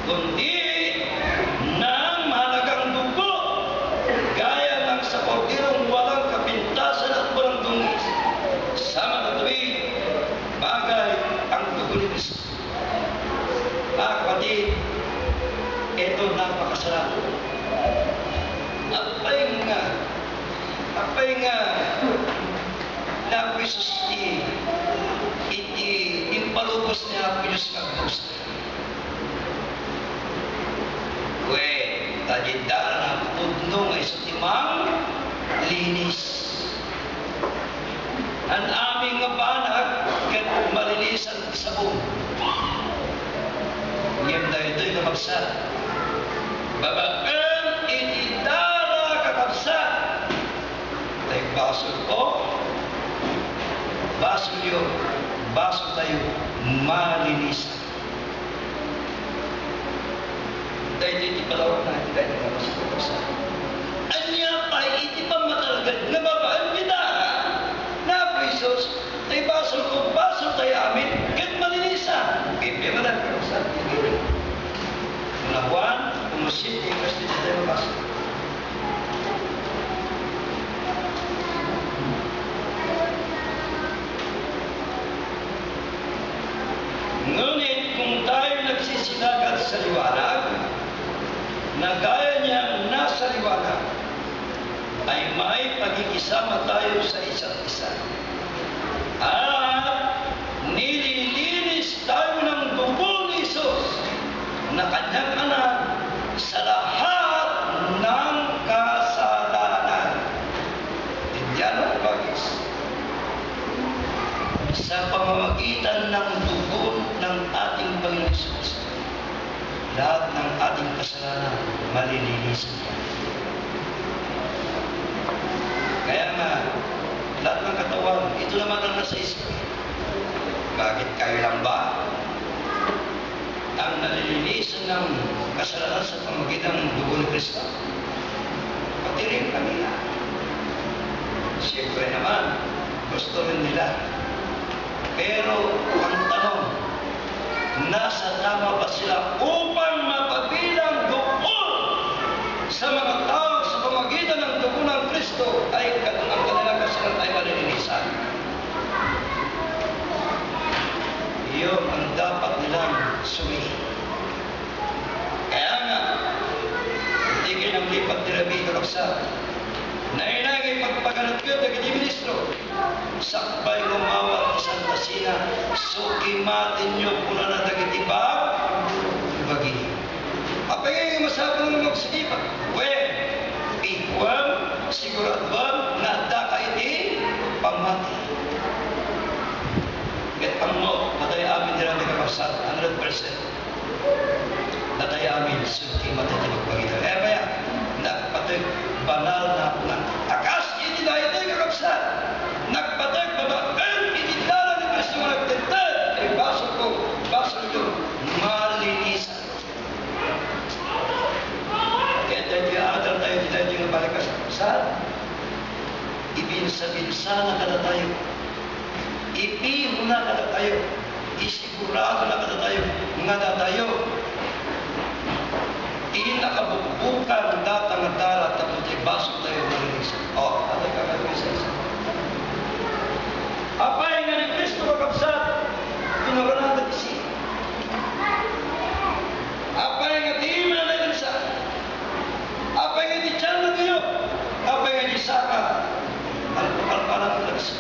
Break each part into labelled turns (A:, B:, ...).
A: kundi ng mahalagang dugo, gaya ng sa korderong walang kapintasan at walang dungis. Sa mga tuwid, bagay ang dugo ni Kristo. Mga kapatid, ito napakasarap. Apay nga na Kristo iti impalubos niya po Diyos kagos. We, tadidara na pudno nga isa timang linis. Ang aming nga banag kat malinisan sa buong. Ngayon tayo ito'y namagsa. Babakan itidara kakabsa. Tayo basol ko, basol yun, basol tayo malinisan. Tayo ito'y palawag na tayo kakabsa. Anya tayo iti pamatalagad na babaan bidara na Prisos, tayo basol ko, basol tayo amin, kat malinisan. Bibya malang kakabsa. Juan, umusit, ikas din tayo mabasa. Ngunit kung tayo nagsisinagat sa liwanag, na gaya niyang nasa liwanag, ay may pagkikisama tayo sa isa't isa. At nililinis tayo ng dugo ni Jesus na kanyang anak sa lahat ng kasalanan. Diyan ang bagis. Sa pamamagitan ng dugo ng ating Panginoon Jesus, lahat ng ating kasalanan malilinisan. Kaya nga, lahat ng katawan, ito naman ang nasa isip. Bakit kayo lang ba ang nalilinisan ng kasalanan sa pamamagitan ng dugo ni Kristo? Pati rin kami na. Siyempre naman, gusto rin nila. Pero ang tanong, nasa tama ba sila upang mapabilang doon sa mga tao sa pamamagitan ng dugo ng Kristo ay ang kanilang kasalanan ay malilinisan? Iyon ang dapat nilang sumingin. Kaya nga, hindi kayo nang lipat ni Rabbi Kakabsa, na inagay pagpaganat ko dagiti ministro, sakbay gumawat isang tasina, sukimatin nyo pula na dagiti bagi. Apa yung masabang ng magsigipan? Ikuan, siguradwan, na daka iti pamati. Getang mo, natay amin nila ni Kakabsa, 100%. Natay amin, sukimatin nyo pagpagita. Kaya ba yan? Nagpatag banal na punan. Akas, itinayin tayo Kakabsa. Nagpatag babaan, itindala ni Kristo nga nagtintad. Ay baso ko, baso nyo, malinisan. Kaya tayo adal tayo, di tayo nga balikas. Saan? Ibinsa-binsa na kada tayo. Ipiho na kada tayo. Isigurado na kada tayo. Nga na tayo. Inakabukbukan datang at darat at baso tayo malinisan. Atay kakagawin sa isa. Apay nga ni Kristo Kakabsat, pinaganagat isi. Apay nga di iman na gansa. Apay nga di tiyan na kayo. Apay nga di saka. Alpalang gansa.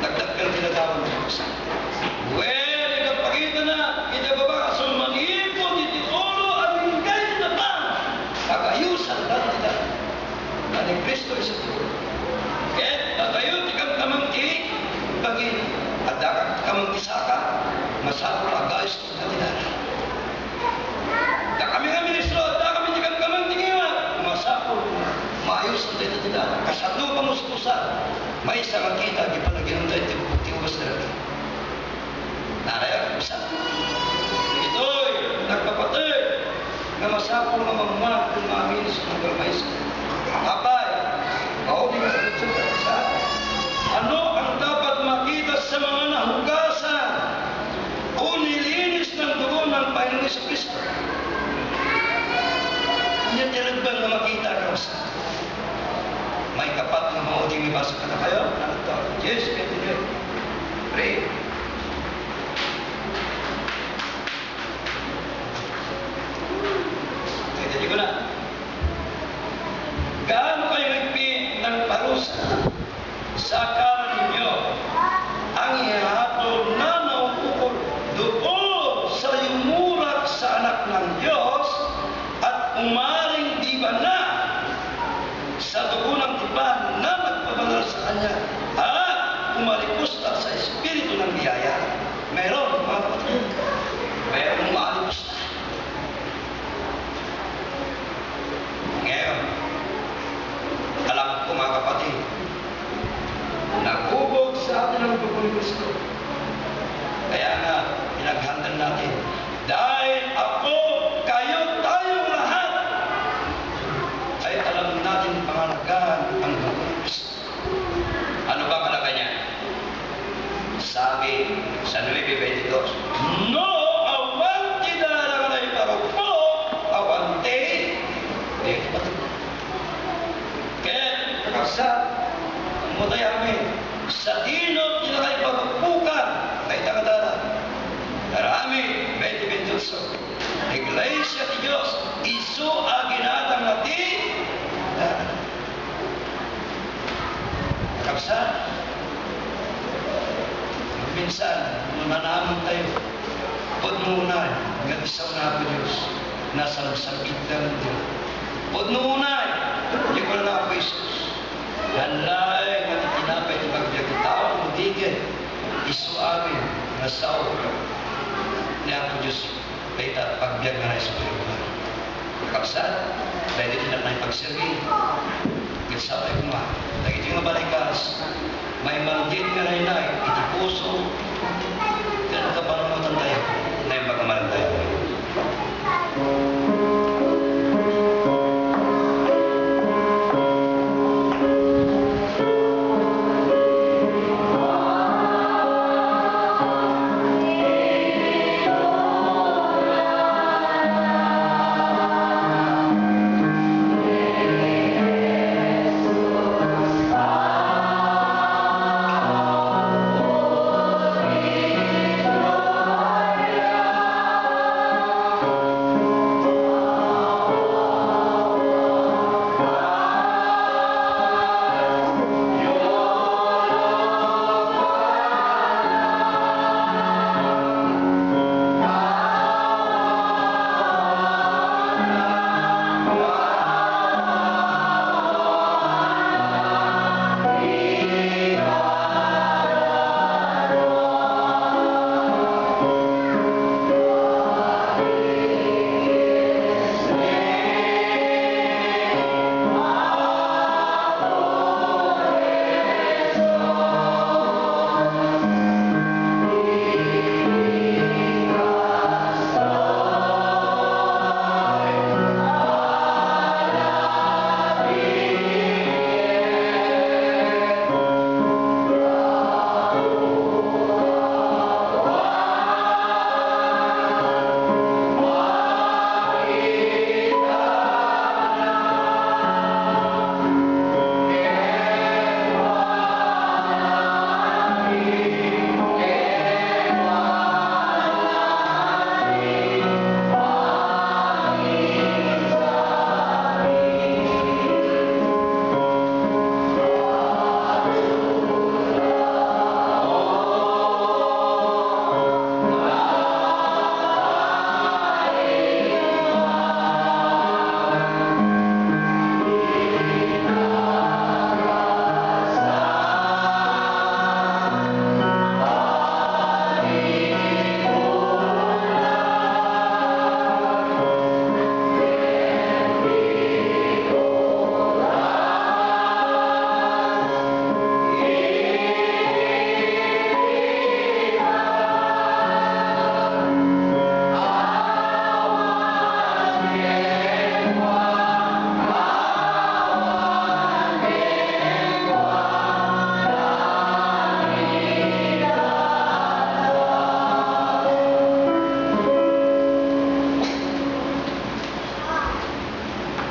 A: Nagdagkal tinatawag ng Kakabsat. Pagkita na, inababa, so mag-iipon, ititulo, ang ingay na pa. Pag-ayusan, dati-dati. Aning Kristo isa tulo. Kaya, tatayo, tikang kamangki, pagin, at dakang kamangki saka, masapol agayos kong dati-dati. Da kami nga ministro, at da kami tikang kamangki ngayon, masapol, maayos ang dati-dati. Kasano pa muskusan, may isang kita, di pala ginong tayo, tiwas na rin. Naraya ko sa ito'y nagpapatid na masapong na mamamag kung maamin sa mga permais. Kapay, mauli ka sa tutsukan sa ano ang dapat makita sa mga nahugasan o nilinis ng Yesu Kristo. Hindi tinagbang na makita ka sa may kapat na mauding ibasa ka na kayo. Yes, continue. Pray. Jadi ko na. Gaano kayo nagpi ng parusa sa akala ninyo ang ihahatol na naupukol doon sa yumurak sa anak ng Diyos at umaring di ba na sa dugo ng tipan na nagpabanal sa Kanya at umalipusta sa Espiritu ng biyaya. Meron, mga kapatid. Meron umalipusta. Ngayon, alam ko mga kapatid, nagubog sa atin ang dugo ni Kristo. Kaya nga, pinaghandang natin, dahil ako, kayo, tayong lahat, ay alam natin pangalagaan ang dugo ni Kristo. Ano ba kalaga niya? Sabi sa 9:22, no awanti dala na iparupo, awante. Kaya, kakasa, mutay amin, sa dino tinakay parupukan, ay takadala. Karami, 20:28. Iglesia di Diyos, isu aginatang natin. Kakasa, minsan, mananaman tayo. Pod muna, nag-isaw na po Diyos, nasa sakit ng Diyos. Pod muna, di ko na po Isus. Hanlay, natitinapay ni pagbiyag tao, mudigin, isu amin, nasaw niya po Diyos, kaya pagbiyag na sa Pilipinas. Kapsat, pwede din na pagservi. Gilsa tayo kuma. Lagi ito yung mabalikas, may manggit nga na inay, iti puso, kaya nagkapanamutan tayo, na yung pagkamalan tayo.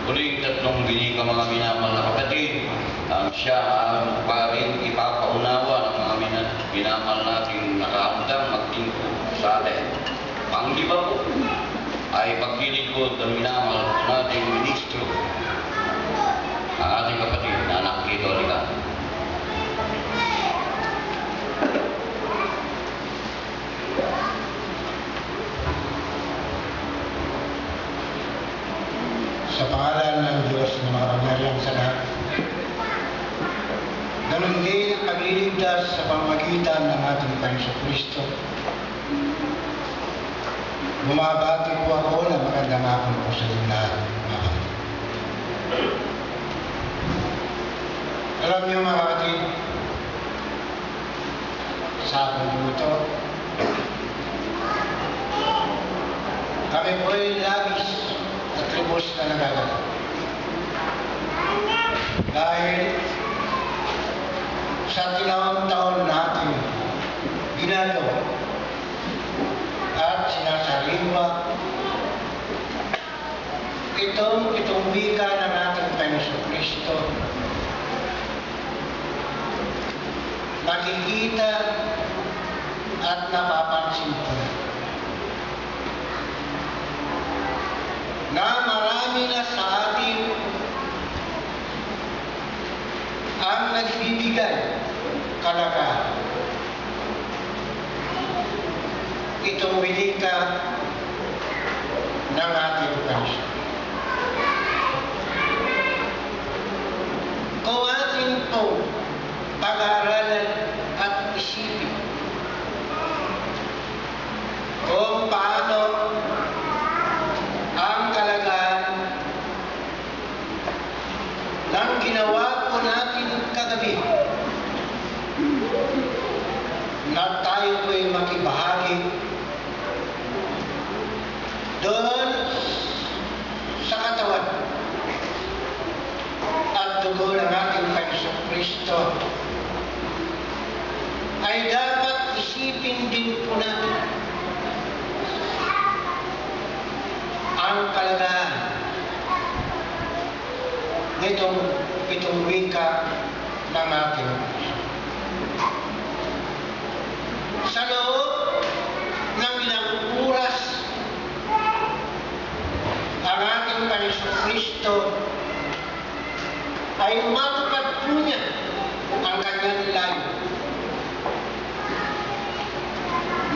A: Muling tatlong binika mga minamahal na kapatid, siya ang paring ipapaunawa ng mga minamahal nating nakahandang magtingko sa atin. Panglima po ay pagkiligod ng minamahal nating ministro, ang ating kapatid na anak Kito Ligan.
B: Sa pangalan ng Diyos na makapangyarihan sa lahat, ganun din ang pagliligtas sa pamamagitan ng ating Panginoon Kristo. Bumabati po ako na magandang hapon po sa inyong lahat. Alam niyo mga kapatid, sa hapon po ito, kami po ay labis at lubos na nagagawa. Dahil sa tinawang taon natin ginagawa at sinasaliwa itong wika ng ating Panginoon Kristo, nakikita at napapansin ko na marami na sa atin ang nagbibigay kalagahan. Itong winika ng ating Panginoon. Kung atin po pag-aaralan at isipin kung paano ang kalagahan ng ginawa po natin kagabi na tayo po'y makibahagi doon sa katawan at dugo ng ating Panginoon Kristo, ay dapat isipin din po natin ang kalagahan nitong wika ng ating sa loob ng ilang oras ang ating Panginoon Kristo ay matupad po niya ang kanyang layo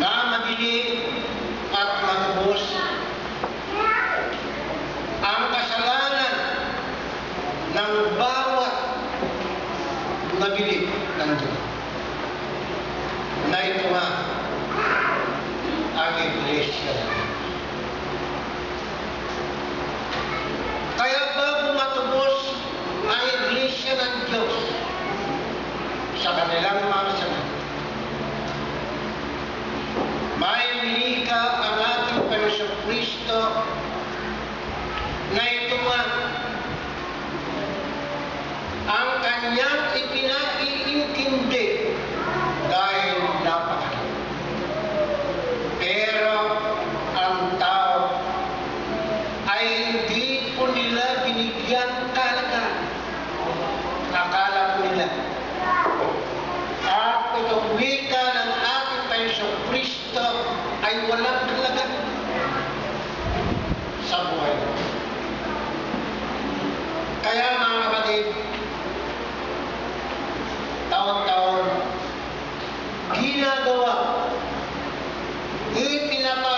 B: na mabili at matubos ang kasalanan ng bawat nabili ng Diyos. Na ito nga ang Iglesia. Kaya bago matubos ang Iglesia ng Diyos sa kanilang mga sanat, may winika ang ating Panginoon Kristo na ito nga ang kanyang ipinaiintindi dahil napakaganda. Pero ang tao ay hindi po nila binigyan kahalagaan. Akala po nila at itong wika ng ating Panginoon Kristo ay walang halaga sa buhay. Kaya mga kapatid, taon-taon ginagawa, ipinapagawa